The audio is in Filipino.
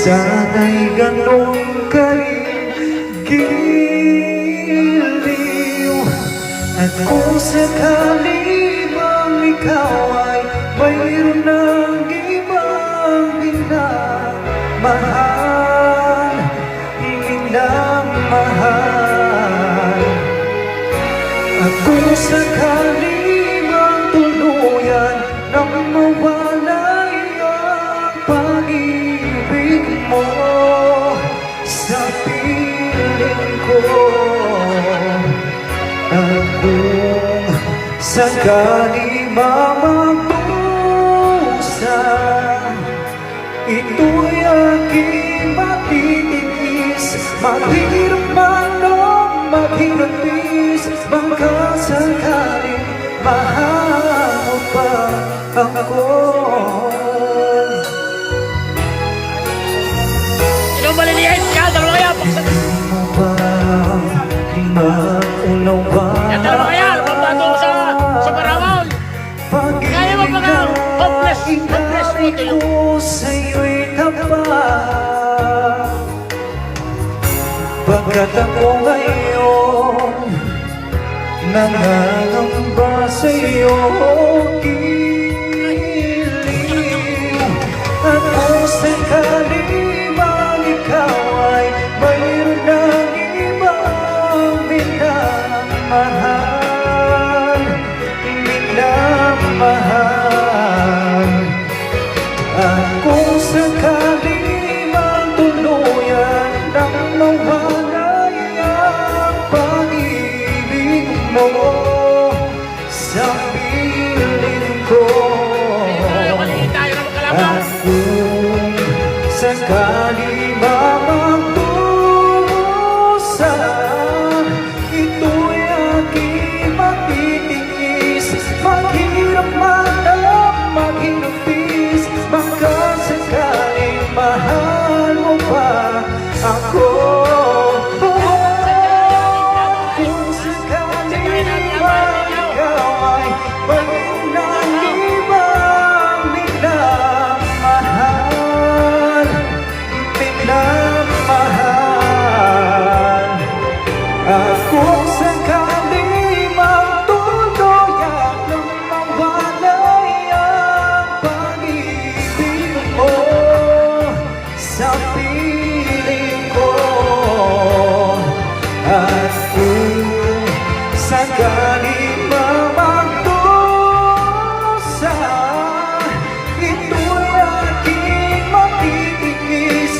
Sana'y ganun kay giliw. At kung sakali bang ikaw ay mayroon ng ibang minamahal, minamahal. At kung sakali bang tuluyan nang mawalay ang pag-ibig mo sa piling ko, at kung sakali mamagpusan, ito'y aking matitiis. Maghirap man o maghirapis, baka sakaling mahal mo pa ako. Sino maliliit ka? Dalawa kaya? Hindi mo ba maunawa? Yan dalawa kaya? Pagbato ko sa Paramount. Kaya mo mga hopeless mo tayo. Sa'yo'y tapat, pagkat ako ngayon nangangamba sa'yo giliw. At kung sakali man ikaw ay mayroon ng ibang minamahal, minamahal. At kung sakali man tuluyan nang mawalay ang pag-ibig mo sa piling ko, at kung sakali mamagpusan, ito'y aking matitiis. Maghirap man ang maghirapis, baka sakaling mahal mo pa ako. Kung sakali man ikaw ay mayroon ng ibang minamahal, minamahal. At kung sakali magtuluyan nang mawalay ang pag-ibig mo sa piling ko, at kung sakali mamagdusa, ito'y aking matitiis.